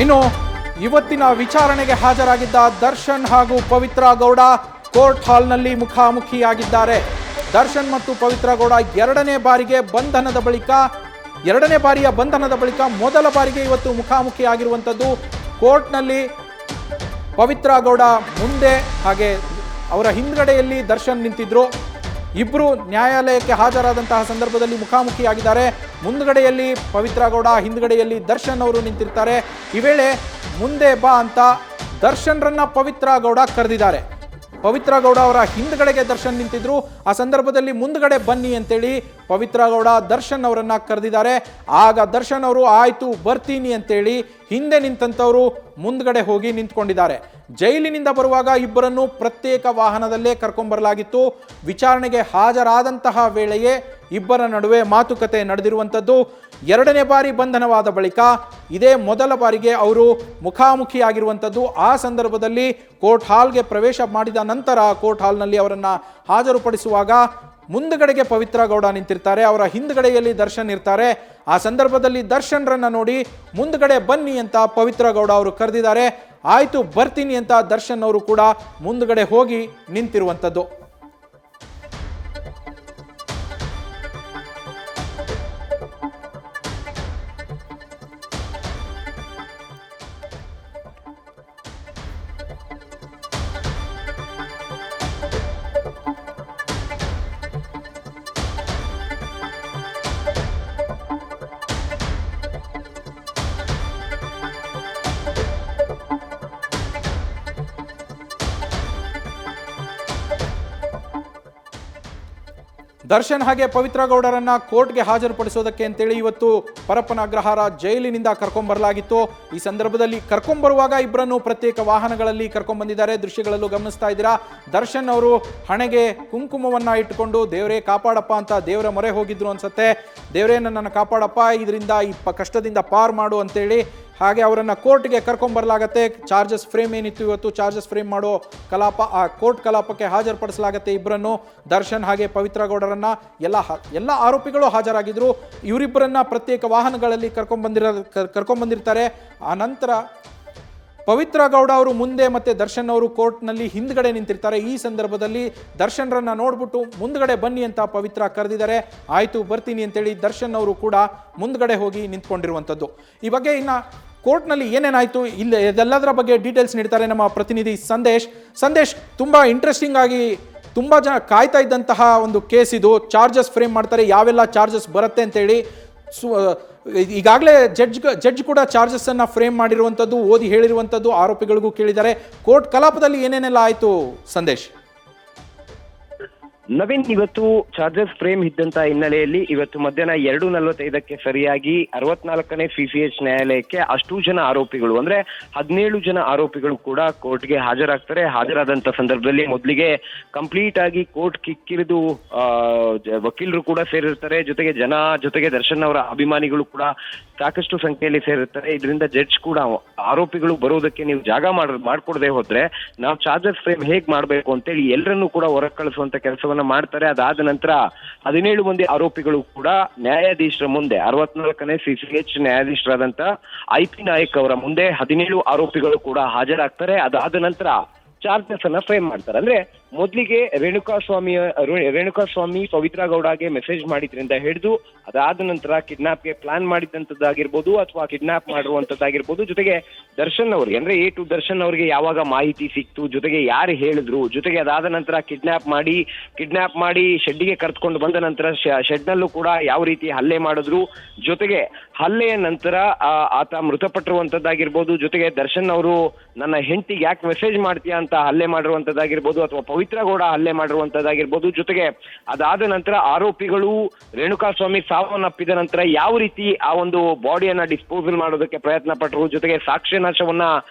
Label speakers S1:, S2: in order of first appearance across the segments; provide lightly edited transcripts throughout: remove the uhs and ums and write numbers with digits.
S1: ಇನ್ನು ಇವತ್ತಿನ ವಿಚಾರಣೆಗೆ ಹಾಜರಾಗಿದ್ದ ದರ್ಶನ್ ಹಾಗೂ ಪವಿತ್ರ ಗೌಡ ಕೋರ್ಟ್ ಹಾಲ್ನಲ್ಲಿ ಮುಖಾಮುಖಿಯಾಗಿದ್ದಾರೆ. ದರ್ಶನ್ ಮತ್ತು ಪವಿತ್ರ ಗೌಡ ಎರಡನೇ ಬಾರಿಯ ಬಂಧನದ ಬಳಿಕ ಮೊದಲ ಬಾರಿಗೆ ಇವತ್ತು ಮುಖಾಮುಖಿಯಾಗಿರುವಂಥದ್ದು. ಕೋರ್ಟ್ನಲ್ಲಿ ಪವಿತ್ರ ಗೌಡ ಮುಂದೆ ಹಾಗೆ ಅವರ ಹಿಂದ್ಗಡೆಯಲ್ಲಿ ದರ್ಶನ್ ನಿಂತಿದ್ರು. ಇಬ್ಬರು ನ್ಯಾಯಾಲಯಕ್ಕೆ ಹಾಜರಾದಂತಹ ಸಂದರ್ಭದಲ್ಲಿ ಮುಖಾಮುಖಿಯಾಗಿದ್ದಾರೆ. ಮುಂದ್ಗಡೆಯಲ್ಲಿ ಪವಿತ್ರ ಗೌಡ, ಹಿಂದ್ಗಡೆಯಲ್ಲಿ ದರ್ಶನ್ ಅವರು ನಿಂತಿರ್ತಾರೆ. ಈ ವೇಳೆ ಮುಂದೆ ಬಾ ಅಂತ ದರ್ಶನ್ರನ್ನ ಪವಿತ್ರ ಗೌಡ ಕರೆದಿದ್ದಾರೆ. ಪವಿತ್ರ ಗೌಡ ಅವರ ಹಿಂದ್ಗಡೆಗೆ ದರ್ಶನ್ ನಿಂತಿದ್ರು. ಆ ಸಂದರ್ಭದಲ್ಲಿ ಮುಂದ್ಗಡೆ ಬನ್ನಿ ಅಂತೇಳಿ ಪವಿತ್ರ ಗೌಡ ದರ್ಶನ್ ಅವರನ್ನ ಕರೆದಿದ್ದಾರೆ. ಆಗ ದರ್ಶನ್ ಅವರು ಆಯ್ತು ಬರ್ತೀನಿ ಅಂತೇಳಿ ಹಿಂದೆ ನಿಂತಂತವರು ಮುಂದ್ಗಡೆ ಹೋಗಿ ನಿಂತ್ಕೊಂಡಿದ್ದಾರೆ. ಜೈಲಿನಿಂದ ಬರುವಾಗ ಇಬ್ಬರನ್ನು ಪ್ರತ್ಯೇಕ ವಾಹನದಲ್ಲೇ ಕರ್ಕೊಂಡ್ಬರಲಾಗಿತ್ತು. ವಿಚಾರಣೆಗೆ ಹಾಜರಾದಂತಹ ವೇಳೆಯೇ ಇಬ್ಬರ ನಡುವೆ ಮಾತುಕತೆ ನಡೆದಿರುವಂಥದ್ದು. ಎರಡನೇ ಬಾರಿ ಬಂಧನವಾದ ಬಳಿಕ ಇದೇ ಮೊದಲ ಬಾರಿಗೆ ಅವರು ಮುಖಾಮುಖಿಯಾಗಿರುವಂಥದ್ದು. ಆ ಸಂದರ್ಭದಲ್ಲಿ ಕೋರ್ಟ್ ಹಾಲ್ಗೆ ಪ್ರವೇಶ ಮಾಡಿದ ನಂತರ ಕೋರ್ಟ್ ಹಾಲ್ನಲ್ಲಿ ಅವರನ್ನು ಹಾಜರುಪಡಿಸುವಾಗ ಮುಂದ್ಗಡೆಗೆ ಪವಿತ್ರ ಗೌಡ ನಿಂತಿರ್ತಾರೆ, ಅವರ ಹಿಂದ್ಗಡೆಯಲ್ಲಿ ದರ್ಶನ್ ಇರ್ತಾರೆ. ಆ ಸಂದರ್ಭದಲ್ಲಿ ದರ್ಶನ್ರನ್ನ ನೋಡಿ ಮುಂದ್ಗಡೆ ಬನ್ನಿ ಅಂತ ಪವಿತ್ರ ಗೌಡ ಅವರು ಕರೆದಿದ್ದಾರೆ. ಆಯ್ತು ಬರ್ತೀನಿ ಅಂತ ದರ್ಶನ್ ಅವರು ಕೂಡ ಮುಂದ್ಗಡೆ ಹೋಗಿ ನಿಂತಿರುವಂಥದ್ದು. ದರ್ಶನ್ ಹಾಗೆ ಪವಿತ್ರ ಗೌಡರನ್ನ ಕೋರ್ಟ್ಗೆ ಹಾಜರುಪಡಿಸೋದಕ್ಕೆ ಅಂತೇಳಿ ಇವತ್ತು ಪರಪ್ಪನ ಅಗ್ರಹಾರ ಜೈಲಿನಿಂದ ಕರ್ಕೊಂಡ್ಬರಲಾಗಿತ್ತು. ಈ ಸಂದರ್ಭದಲ್ಲಿ ಕರ್ಕೊಂಡ್ಬರುವಾಗ ಇಬ್ಬರನ್ನು ಪ್ರತ್ಯೇಕ ವಾಹನಗಳಲ್ಲಿ ಕರ್ಕೊಂಡ್ಬಂದಿದ್ದಾರೆ. ದೃಶ್ಯಗಳಲ್ಲೂ ಗಮನಿಸ್ತಾ ಇದ್ದೀರಾ. ದರ್ಶನ್ ಅವರು ಹಣೆಗೆ ಕುಂಕುಮವನ್ನ ಇಟ್ಟುಕೊಂಡು ದೇವರೇ ಕಾಪಾಡಪ್ಪ ಅಂತ ದೇವರ ಮೊರೆ ಹೋಗಿದ್ರು ಅನ್ಸತ್ತೆ. ದೇವರೇ ನನ್ನನ್ನು ಕಾಪಾಡಪ್ಪ, ಇದರಿಂದ ಈ ಕಷ್ಟದಿಂದ ಪಾರ್ ಮಾಡು ಅಂತೇಳಿ ಹಾಗೆ ಅವರನ್ನು ಕೋರ್ಟ್ಗೆ ಕರ್ಕೊಂಡ್ಬರಲಾಗತ್ತೆ. ಚಾರ್ಜಸ್ ಫ್ರೇಮ್ ಏನಿತ್ತು ಇವತ್ತು ಚಾರ್ಜಸ್ ಫ್ರೇಮ್ ಮಾಡೋ ಕಲಾಪ, ಆ ಕೋರ್ಟ್ ಕಲಾಪಕ್ಕೆ ಹಾಜರುಪಡಿಸಲಾಗತ್ತೆ ಇಬ್ಬರನ್ನು, ದರ್ಶನ್ ಹಾಗೆ ಪವಿತ್ರ ಗೌಡರನ್ನ. ಎಲ್ಲ ಆರೋಪಿಗಳು ಹಾಜರಾಗಿದ್ರು. ಇವರಿಬ್ಬರನ್ನ ಪ್ರತ್ಯೇಕ ವಾಹನಗಳಲ್ಲಿ ಕರ್ಕೊಂಡ್ಬಂದಿರ್ತಾರೆ. ಆ ನಂತರ ಪವಿತ್ರ ಗೌಡ ಅವರು ಮುಂದೆ ಮತ್ತೆ ದರ್ಶನ್ ಅವರು ಕೋರ್ಟ್ನಲ್ಲಿ ಹಿಂದ್ಗಡೆ ನಿಂತಿರ್ತಾರೆ. ಈ ಸಂದರ್ಭದಲ್ಲಿ ದರ್ಶನ್ರನ್ನ ನೋಡ್ಬಿಟ್ಟು ಮುಂದ್ಗಡೆ ಬನ್ನಿ ಅಂತ ಪವಿತ್ರ ಕರೆದಿದ್ದಾರೆ. ಆಯ್ತು ಬರ್ತೀನಿ ಅಂತೇಳಿ ದರ್ಶನ್ ಅವರು ಕೂಡ ಮುಂದ್ಗಡೆ ಹೋಗಿ ನಿಂತ್ಕೊಂಡಿರುವಂಥದ್ದು. ಈ ಬಗ್ಗೆ ಇನ್ನು ಕೋರ್ಟ್ನಲ್ಲಿ ಏನೇನಾಯಿತು ಇಲ್ಲಿ ಇದೆಲ್ಲದರ ಬಗ್ಗೆ ಡೀಟೇಲ್ಸ್ ನೀಡ್ತಾರೆ ನಮ್ಮ ಪ್ರತಿನಿಧಿ ಸಂದೇಶ್. ತುಂಬ ಇಂಟ್ರೆಸ್ಟಿಂಗ್ ಆಗಿ ತುಂಬ ಜನ ಕಾಯ್ತಾ ಇದ್ದಂತಹ ಒಂದು ಕೇಸ್ ಇದು. ಚಾರ್ಜಸ್ ಫ್ರೇಮ್ ಮಾಡ್ತಾರೆ, ಯಾವೆಲ್ಲ ಚಾರ್ಜಸ್ ಬರುತ್ತೆ ಅಂತೇಳಿ. ಈಗಾಗಲೇ ಜಡ್ಜ್ ಕೂಡ ಚಾರ್ಜಸ್ ಅನ್ನ ಫ್ರೇಮ್ ಮಾಡಿರುವಂಥದ್ದು, ಓದಿ ಹೇಳಿರುವಂಥದ್ದು, ಆರೋಪಿಗಳಿಗೂ ಕೇಳಿದ್ದಾರೆ. ಕೋರ್ಟ್ ಕಲಾಪದಲ್ಲಿ ಏನೇನೆಲ್ಲ ಆಯಿತು ಸಂದೇಶ್?
S2: ನವೀನ್, ಇವತ್ತು ಚಾರ್ಜಸ್ ಫ್ರೇಮ್ ಇದ್ದಂತ ಹಿನ್ನೆಲೆಯಲ್ಲಿ ಇವತ್ತು ಮಧ್ಯಾಹ್ನ 2:45 ಸರಿಯಾಗಿ 64ನೇ CCH ನ್ಯಾಯಾಲಯಕ್ಕೆ ಅಷ್ಟು ಜನ ಆರೋಪಿಗಳು ಅಂದ್ರೆ 17 ಜನ ಆರೋಪಿಗಳು ಕೂಡ ಕೋರ್ಟ್ಗೆ ಹಾಜರಾಗ್ತಾರೆ. ಹಾಜರಾದಂತ ಸಂದರ್ಭದಲ್ಲಿ ಮೊದಲಿಗೆ ಕಂಪ್ಲೀಟ್ ಆಗಿ ಕೋರ್ಟ್ ಕಿಕ್ಕಿರಿದು ವಕೀಲರು ಕೂಡ ಸೇರಿರ್ತಾರೆ. ಜೊತೆಗೆ ದರ್ಶನ್ ಅವರ ಅಭಿಮಾನಿಗಳು ಕೂಡ ಸಾಕಷ್ಟು ಸಂಖ್ಯೆಯಲ್ಲಿ ಸೇರಿರ್ತಾರೆ. ಇದರಿಂದ ಜಡ್ಜ್ ಕೂಡ ಆರೋಪಿಗಳು ಬರೋದಕ್ಕೆ ನೀವು ಜಾಗ ಮಾಡ್ಕೊಡದೆ ಹೋದ್ರೆ ನಾವು ಚಾರ್ಜಸ್ ಫ್ರೇಮ್ ಹೇಗ್ ಮಾಡ್ಬೇಕು ಅಂತೇಳಿ ಎಲ್ಲರನ್ನೂ ಕೂಡ ಹೊರಗೆ ಕಳಿಸುವಂತ ಕೆಲಸವನ್ನ ಮಾಡ್ತಾರೆ. ಅದಾದ ನಂತರ 17 ಮಂದಿ ಆರೋಪಿಗಳು ಕೂಡ ನ್ಯಾಯಾಧೀಶರ ಮುಂದೆ 64ನೇ CCH ನ್ಯಾಯಾಧೀಶರಾದಂತ IP ನಾಯಕ್ ಅವರ ಮುಂದೆ 17 ಆರೋಪಿಗಳು ಕೂಡ ಹಾಜರಾಗ್ತಾರೆ. ಅದಾದ ನಂತರ ಚಾರ್ಜಸ್ ಅನ್ನ ಫ್ರೇಮ್ ಮಾಡ್ತಾರೆ. ಅಂದ್ರೆ ಮೊದಲಿಗೆ ರೇಣುಕಾಸ್ವಾಮಿ ಪವಿತ್ರ ಗೌಡಗೆ ಮೆಸೇಜ್ ಮಾಡಿದ್ರಿಂದ ಹಿಡಿದು ಅದಾದ ನಂತರ ಕಿಡ್ನಾಪ್ಗೆ ಪ್ಲಾನ್ ಮಾಡಿದಂಥದ್ದಾಗಿರ್ಬೋದು ಅಥವಾ ಕಿಡ್ನಾಪ್ ಮಾಡಿರುವಂತದ್ದಾಗಿರ್ಬೋದು, ಜೊತೆಗೆ ದರ್ಶನ್ ಅವ್ರಿಗೆ ಅಂದ್ರೆ ದರ್ಶನ್ ಅವ್ರಿಗೆ ಯಾವಾಗ ಮಾಹಿತಿ ಸಿಕ್ತು, ಜೊತೆಗೆ ಯಾರು ಹೇಳಿದ್ರು, ಜೊತೆಗೆ ಅದಾದ ನಂತರ ಕಿಡ್ನಾಪ್ ಮಾಡಿ ಶೆಡ್ಡಿಗೆ ಕರೆದುಕೊಂಡು ಬಂದ ನಂತರ ಶೆಡ್ನಲ್ಲೂ ಕೂಡ ಯಾವ ರೀತಿ ಹಲ್ಲೆ ಮಾಡಿದ್ರು, ಜೊತೆಗೆ ಹಲ್ಲೆಯ ನಂತರ ಆತ ಮೃತಪಟ್ಟಿರುವಂತದ್ದಾಗಿರ್ಬೋದು, ಜೊತೆಗೆ ದರ್ಶನ್ ಅವರು ನನ್ನ ಹೆಂಡತಿಗೆ ಯಾಕೆ ಮೆಸೇಜ್ ಮಾಡ್ತೀಯಾ ಅಂತ ಹಲ್ಲೆ ಮಾಡಿರುವಂತದ್ದಾಗಿರ್ಬೋದು, ಅಥವಾ ಪವಿತ್ರ ಗೌಡ ಹಲ್ಲೆ ಮಾಡಿರುವಂತದ್ದಾಗಿರ್ಬೋದು, ಜೊತೆಗೆ ಅದಾದ ನಂತರ ಆರೋಪಿಗಳು ರೇಣುಕಾಸ್ವಾಮಿ ಸಾವನ್ನಪ್ಪಿದ ನಂತರ ಯಾವ ರೀತಿ ಆ ಒಂದು ಬಾಡಿಯನ್ನ ಡಿಸ್ಪೋಸಲ್ ಮಾಡೋದಕ್ಕೆ ಪ್ರಯತ್ನ ಪಟ್ಟರು, ಜೊತೆಗೆ ಸಾಕ್ಷ್ಯ ನಾಶವನ್ನ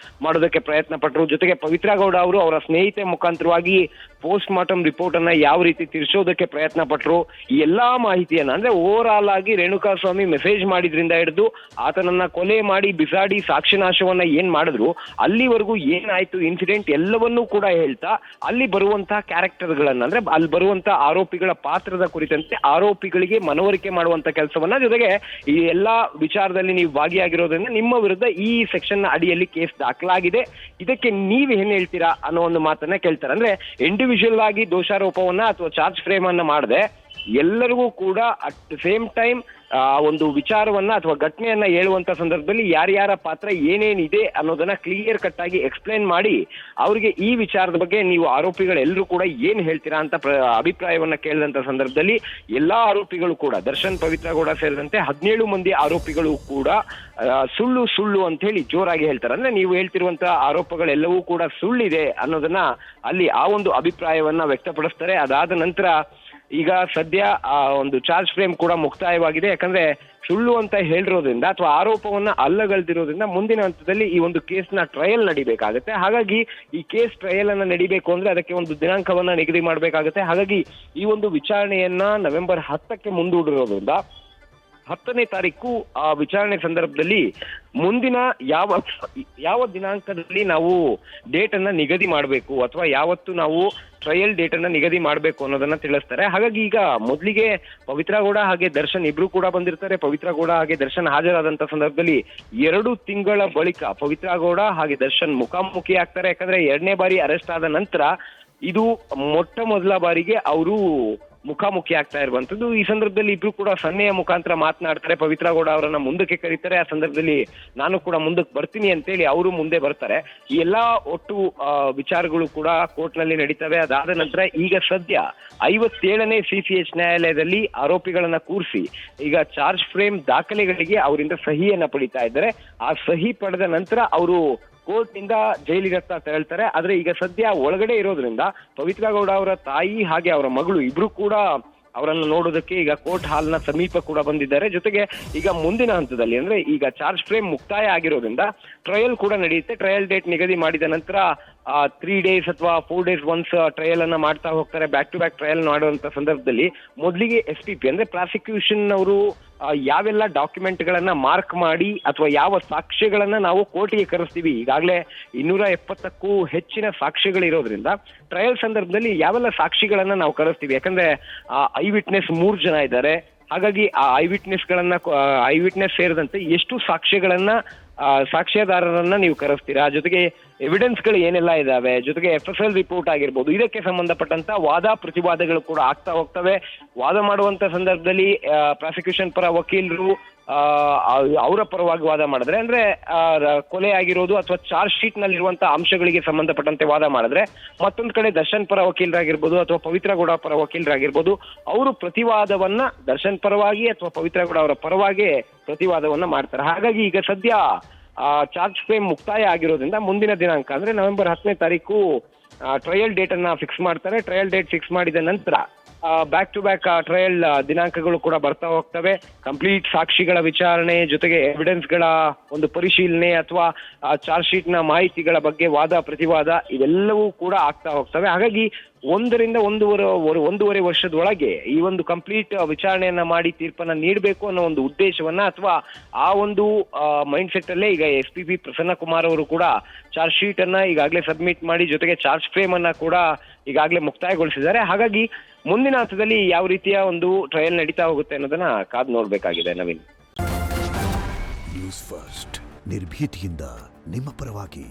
S2: ಮಾಡೋದಕ್ಕೆ ಪ್ರಯತ್ನ ಪಟ್ಟರು, ಜೊತೆಗೆ ಪವಿತ್ರ ಗೌಡ ಅವರು ಅವರ ಸ್ನೇಹಿತೆ ಮುಖಾಂತರವಾಗಿ ಪೋಸ್ಟ್ ಮಾರ್ಟಮ್ ರಿಪೋರ್ಟ್ ಅನ್ನ ಯಾವ ರೀತಿ ತಿರ್ಸೋದಕ್ಕೆ ಪ್ರಯತ್ನ ಪಟ್ಟರು, ಈ ಎಲ್ಲಾ ಮಾಹಿತಿಯನ್ನ ಅಂದ್ರೆ ಓವರ್ ಆಲ್ ಆಗಿ ರೇಣುಕಾಸ್ವಾಮಿ ಮೆಸೇಜ್ ಮಾಡಿದ್ರಿಂದ ಹಿಡಿದು ಆತನನ್ನ ಕೊಲೆ ಮಾಡಿ ಬಿಸಾಡಿ ಸಾಕ್ಷಿನಾಶವನ್ನ ಏನ್ ಮಾಡಿದ್ರು ಅಲ್ಲಿವರೆಗೂ ಏನಾಯ್ತು ಇನ್ಸಿಡೆಂಟ್ ಎಲ್ಲವನ್ನೂ ಕೂಡ ಹೇಳ್ತಾ ಅಲ್ಲಿ ಬರುವಂತಹ ಕ್ಯಾರೆಕ್ಟರ್ಗಳನ್ನ ಅಂದ್ರೆ ಅಲ್ಲಿ ಬರುವಂತಹ ಆರೋಪಿಗಳ ಪಾತ್ರದ ಕುರಿತಂತೆ ಆರೋಪಿಗಳಿಗೆ ಮನವರಿಕೆ ಮಾಡುವಂತ ಕೆಲಸವನ್ನ, ಜೊತೆಗೆ ಈ ಎಲ್ಲಾ ವಿಚಾರದಲ್ಲಿ ನೀವು ಭಾಗಿಯಾಗಿರೋದ್ರಿಂದ ನಿಮ್ಮ ವಿರುದ್ಧ ಈ ಸೆಕ್ಷನ್ ಅಡಿಯಲ್ಲಿ ಕೇಸ್ ದಾಖಲಾಗಿದೆ, ಇದಕ್ಕೆ ನೀವ್ ಏನ್ ಹೇಳ್ತೀರಾ ಅನ್ನೋ ಒಂದು ಮಾತನ್ನ ಕೇಳ್ತಾರೆ. ಅಂದ್ರೆ ಇಂಡಿವಿಜುವಲ್ ಆಗಿ ದೋಷಾರೋಪವನ್ನ ಅಥವಾ ಚಾರ್ಜ್ ಫ್ರೇಮ್ ಅನ್ನ ಮಾಡದೆ ಎಲ್ಲರಿಗೂ ಕೂಡ ಅಟ್ ದ ಸೇಮ್ ಟೈಮ್ ಒಂದು ವಿಚಾರವನ್ನ ಅಥವಾ ಘಟನೆಯನ್ನ ಹೇಳುವಂತ ಸಂದರ್ಭದಲ್ಲಿ ಯಾರ್ಯಾರ ಪಾತ್ರ ಏನೇನಿದೆ ಅನ್ನೋದನ್ನ ಕ್ಲಿಯರ್ ಕಟ್ ಆಗಿ ಎಕ್ಸ್ಪ್ಲೈನ್ ಮಾಡಿ ಅವರಿಗೆ ಈ ವಿಚಾರದ ಬಗ್ಗೆ ನೀವು ಆರೋಪಿಗಳೆಲ್ಲರೂ ಕೂಡ ಏನ್ ಹೇಳ್ತೀರಾ ಅಂತ ಅಭಿಪ್ರಾಯವನ್ನ ಕೇಳಿದಂತ ಸಂದರ್ಭದಲ್ಲಿ ಎಲ್ಲಾ ಆರೋಪಿಗಳು ಕೂಡ ದರ್ಶನ್, ಪವಿತ್ರ ಗೌಡ ಸೇರಿದಂತೆ 17 ಮಂದಿ ಆರೋಪಿಗಳು ಕೂಡ ಸುಳ್ಳು ಸುಳ್ಳು ಅಂತ ಹೇಳಿ ಜೋರಾಗಿ ಹೇಳ್ತಾರೆ. ಅಂದ್ರೆ ನೀವು ಹೇಳ್ತಿರುವಂತಹ ಆರೋಪಗಳೆಲ್ಲವೂ ಕೂಡ ಸುಳ್ಳಿದೆ ಅನ್ನೋದನ್ನ ಅಲ್ಲಿ ಆ ಒಂದು ಅಭಿಪ್ರಾಯವನ್ನ ವ್ಯಕ್ತಪಡಿಸ್ತಾರೆ. ಅದಾದ ನಂತರ ಈಗ ಸದ್ಯ ಆ ಒಂದು ಚಾರ್ಜ್ ಫ್ರೇಮ್ ಕೂಡ ಮುಕ್ತಾಯವಾಗಿದೆ. ಯಾಕಂದ್ರೆ ಸುಳ್ಳು ಅಂತ ಹೇಳಿರೋದ್ರಿಂದ ಅಥವಾ ಆರೋಪವನ್ನ ಅಲ್ಲಗಳೆದಿರೋದ್ರಿಂದ ಮುಂದಿನ ಹಂತದಲ್ಲಿ ಈ ಒಂದು ಕೇಸ್ನ ಟ್ರಯಲ್ ನಡಿಬೇಕಾಗುತ್ತೆ. ಹಾಗಾಗಿ ಈ ಕೇಸ್ ಟ್ರಯಲ್ ಅನ್ನ ನಡಿಬೇಕು ಅಂದ್ರೆ ಅದಕ್ಕೆ ಒಂದು ದಿನಾಂಕವನ್ನ ನಿಗದಿ ಮಾಡಬೇಕಾಗುತ್ತೆ. ಹಾಗಾಗಿ ಈ ಒಂದು ವಿಚಾರಣೆಯನ್ನ ನವೆಂಬರ್ 10ಕ್ಕೆ ಮುಂದೂಡಿರೋದ್ರಿಂದ 10ನೇ ತಾರೀಕು ಆ ವಿಚಾರಣೆ ಸಂದರ್ಭದಲ್ಲಿ ಮುಂದಿನ ಯಾವ ದಿನಾಂಕದಲ್ಲಿ ನಾವು ಡೇಟ್ ಅನ್ನ ನಿಗದಿ ಮಾಡಬೇಕು ಅಥವಾ ಯಾವತ್ತು ನಾವು ಟ್ರಯಲ್ ಡೇಟ್ ಅನ್ನ ನಿಗದಿ ಮಾಡಬೇಕು ಅನ್ನೋದನ್ನ ತಿಳಿಸ್ತಾರೆ. ಹಾಗಾಗಿ ಈಗ ಮೊದಲಿಗೆ ಪವಿತ್ರ ಗೌಡ ಹಾಗೆ ದರ್ಶನ್ ಇಬ್ರು ಕೂಡ ಬಂದಿರ್ತಾರೆ. ಪವಿತ್ರ ಗೌಡ ಹಾಗೆ ದರ್ಶನ್ ಹಾಜರಾದಂತ ಸಂದರ್ಭದಲ್ಲಿ 2 ತಿಂಗಳ ಬಳಿಕ ಪವಿತ್ರ ಗೌಡ ಹಾಗೆ ದರ್ಶನ್ ಮುಖಾಮುಖಿ ಆಗ್ತಾರೆ. ಯಾಕಂದ್ರೆ 2ನೇ ಬಾರಿ ಅರೆಸ್ಟ್ ಆದ ನಂತರ ಇದು ಮೊಟ್ಟ ಮೊದಲ ಬಾರಿಗೆ ಅವರು ಮುಖಾಮುಖಿ ಆಗ್ತಾ ಇರುವಂತದ್ದು. ಈ ಸಂದರ್ಭದಲ್ಲಿ ಇಬ್ರು ಕೂಡ ಸನ್ನೆಯ ಮುಖಾಂತರ ಮಾತನಾಡ್ತಾರೆ. ಪವಿತ್ರ ಗೌಡ ಅವರನ್ನ ಮುಂದಕ್ಕೆ ಕರೀತಾರೆ. ಆ ಸಂದರ್ಭದಲ್ಲಿ ನಾನು ಕೂಡ ಮುಂದಕ್ಕೆ ಬರ್ತೀನಿ ಅಂತೇಳಿ ಅವರು ಮುಂದೆ ಬರ್ತಾರೆ. ಈ ಎಲ್ಲಾ ಒಟ್ಟು ವಿಚಾರಗಳು ಕೂಡ ಕೋರ್ಟ್ ನಲ್ಲಿ ನಡೀತವೆ. ಅದಾದ ನಂತರ ಈಗ ಸದ್ಯ 57ನೇ CCH ನ್ಯಾಯಾಲಯದಲ್ಲಿ ಆರೋಪಿಗಳನ್ನ ಕೂರಿಸಿ ಈಗ ಚಾರ್ಜ್ ಫ್ರೇಮ್ ದಾಖಲೆಗಳಿಗೆ ಅವರಿಂದ ಸಹಿಯನ್ನ ಪಡಿತಾ ಇದ್ದಾರೆ. ಆ ಸಹಿ ಪಡೆದ ನಂತರ ಅವರು ಕೋರ್ಟ್ ನಿಂದ ಜೈಲಿಗತ್ತ ತೆರಳ್ತಾರೆ. ಆದ್ರೆ ಈಗ ಸದ್ಯ ಒಳಗಡೆ ಇರೋದ್ರಿಂದ ಪವಿತ್ರ ಗೌಡ ಅವರ ತಾಯಿ ಹಾಗೆ ಅವರ ಮಗಳು ಇಬ್ರು ಕೂಡ ಅವರನ್ನು ನೋಡೋದಕ್ಕೆ ಈಗ ಕೋರ್ಟ್ ಹಾಲ್ನ ಸಮೀಪ ಕೂಡ ಬಂದಿದ್ದಾರೆ. ಜೊತೆಗೆ ಈಗ ಮುಂದಿನ ಹಂತದಲ್ಲಿ ಅಂದ್ರೆ ಈಗ ಚಾರ್ಜ್ ಫ್ರೇಮ್ ಮುಕ್ತಾಯ ಆಗಿರೋದ್ರಿಂದ ಟ್ರಯಲ್ ಕೂಡ ನಡೆಯುತ್ತೆ. ಟ್ರಯಲ್ ಡೇಟ್ ನಿಗದಿ ಮಾಡಿದ ನಂತರ 3 days ಅಥವಾ 4 days ಒನ್ಸ್ ಟ್ರಯಲ್ ಅನ್ನ ಮಾಡ್ತಾ ಹೋಗ್ತಾರೆ. ಬ್ಯಾಕ್ ಟು ಬ್ಯಾಕ್ ಟ್ರಯಲ್ ಮಾಡುವಂತ ಸಂದರ್ಭದಲ್ಲಿ ಮೊದಲಿಗೆ SPP ಅಂದ್ರೆ ಪ್ರಾಸಿಕ್ಯೂಷನ್ ಅವರು ಯಾವೆಲ್ಲ ಡಾಕ್ಯುಮೆಂಟ್ ಗಳನ್ನ ಮಾರ್ಕ್ ಮಾಡಿ ಅಥವಾ ಯಾವ ಸಾಕ್ಷ್ಯಗಳನ್ನ ನಾವು ಕೋರ್ಟಿಗೆ ಕರೆಸ್ತೀವಿ, ಈಗಾಗಲೇ 270ಕ್ಕೂ ಹೆಚ್ಚಿನ ಸಾಕ್ಷ್ಯಗಳಿರೋದ್ರಿಂದ ಟ್ರಯಲ್ ಸಂದರ್ಭದಲ್ಲಿ ಯಾವೆಲ್ಲ ಸಾಕ್ಷಿಗಳನ್ನ ನಾವು ಕರೆಸ್ತೀವಿ. ಯಾಕಂದ್ರೆ ಐ ವಿಟ್ನೆಸ್ 3 ಜನ ಇದ್ದಾರೆ. ಹಾಗಾಗಿ ಆ ಐ ವಿಟ್ನೆಸ್ ಸೇರಿದಂತೆ ಎಷ್ಟು ಸಾಕ್ಷ್ಯದಾರರನ್ನ ನೀವು ಕರೆಸ್ತೀರಾ, ಜೊತೆಗೆ ಎವಿಡೆನ್ಸ್ ಗಳು ಏನೆಲ್ಲ ಇದಾವೆ, ಜೊತೆಗೆ FSL ರಿಪೋರ್ಟ್ ಆಗಿರ್ಬೋದು, ಇದಕ್ಕೆ ಸಂಬಂಧಪಟ್ಟಂತ ವಾದ ಪ್ರತಿವಾದಗಳು ಕೂಡ ಆಗ್ತಾ ಹೋಗ್ತವೆ. ವಾದ ಮಾಡುವಂತ ಸಂದರ್ಭದಲ್ಲಿ ಪ್ರಾಸಿಕ್ಯೂಷನ್ ಪರ ವಕೀಲರು ಅವರ ಪರವಾಗಿ ವಾದ ಮಾಡಿದ್ರೆ ಅಂದ್ರೆ ಕೊಲೆ ಆಗಿರೋದು ಅಥವಾ ಚಾರ್ಜ್ ಶೀಟ್ ನಲ್ಲಿ ಇರುವಂತಹ ಅಂಶಗಳಿಗೆ ಸಂಬಂಧಪಟ್ಟಂತೆ ವಾದ ಮಾಡಿದ್ರೆ, ಮತ್ತೊಂದ್ ಕಡೆ ದರ್ಶನ್ ಪರ ವಕೀಲರಾಗಿರ್ಬೋದು ಅಥವಾ ಪವಿತ್ರ ಗೌಡ ಪರ ವಕೀಲರಾಗಿರ್ಬೋದು ಅವರು ಪ್ರತಿವಾದವನ್ನ ದರ್ಶನ್ ಪರವಾಗಿ ಅಥವಾ ಪವಿತ್ರ ಗೌಡ ಅವರ ಪರವಾಗಿ ಪ್ರತಿವಾದವನ್ನ ಮಾಡ್ತಾರೆ. ಹಾಗಾಗಿ ಈಗ ಸದ್ಯ ಚಾರ್ಜ್ ಫ್ರೇಮ್ ಮುಕ್ತಾಯ ಆಗಿರೋದ್ರಿಂದ ಮುಂದಿನ ದಿನಾಂಕ ಅಂದ್ರೆ ನವೆಂಬರ್ 10ನೇ ತಾರೀಕು ಟ್ರಯಲ್ ಡೇಟ್ ಅನ್ನ ಫಿಕ್ಸ್ ಮಾಡ್ತಾರೆ. ಟ್ರಯಲ್ ಡೇಟ್ ಫಿಕ್ಸ್ ಮಾಡಿದ ನಂತರ ಬ್ಯಾಕ್ ಟು ಬ್ಯಾಕ್ ಟ್ರಯಲ್ ದಿನಾಂಕಗಳು ಕೂಡ ಬರ್ತಾ ಹೋಗ್ತವೆ. ಕಂಪ್ಲೀಟ್ ಸಾಕ್ಷಿಗಳ ವಿಚಾರಣೆ ಜೊತೆಗೆ ಎವಿಡೆನ್ಸ್ ಗಳ ಒಂದು ಪರಿಶೀಲನೆ ಅಥವಾ ಚಾರ್ಜ್ ಶೀಟ್ ನ ಮಾಹಿತಿಗಳ ಬಗ್ಗೆ ವಾದ ಪ್ರತಿವಾದ ಇವೆಲ್ಲವೂ ಕೂಡ ಆಗ್ತಾ ಹೋಗ್ತವೆ. ಹಾಗಾಗಿ 1 ರಿಂದ 1.5 ವರ್ಷದೊಳಗೆ ಈ ಒಂದು ಕಂಪ್ಲೀಟ್ ವಿಚಾರಣೆಯನ್ನ ಮಾಡಿ ತೀರ್ಪನ್ನ ನೀಡಬೇಕು ಅನ್ನೋ ಒಂದು ಉದ್ದೇಶವನ್ನ ಅಥವಾ ಆ ಒಂದು ಮೈಂಡ್ ಸೆಟ್ ಅಲ್ಲೇ ಈಗ SPP ಪ್ರಸನ್ನ ಕುಮಾರ್ ಅವರು ಕೂಡ ಚಾರ್ಜ್ ಶೀಟ್ ಅನ್ನ ಈಗಾಗಲೇ ಸಬ್ಮಿಟ್ ಮಾಡಿ ಜೊತೆಗೆ ಚಾರ್ಜ್ ಫ್ರೇಮ್ ಅನ್ನ ಕೂಡ ಈಗಾಗಲೇ ಮುಕ್ತಾಯಗೊಳಿಸಿದ್ದಾರೆ. ಹಾಗಾಗಿ ಮುಂದಿನ ಹಂತದಲ್ಲಿ ಯಾವ ರೀತಿಯ ಒಂದು ಟ್ರಯಲ್ ನಡೀತಾ ಹೋಗುತ್ತೆ ಅನ್ನೋದನ್ನ ಕಾದು ನೋಡ್ಬೇಕಾಗಿದೆ. ನವೀನ್,
S3: ನ್ಯೂಸ್ ಫಸ್ಟ್ ನಿರ್ಭೀತಿಯಿಂದ ನಿಮ್ಮ ಪರವಾಗಿ.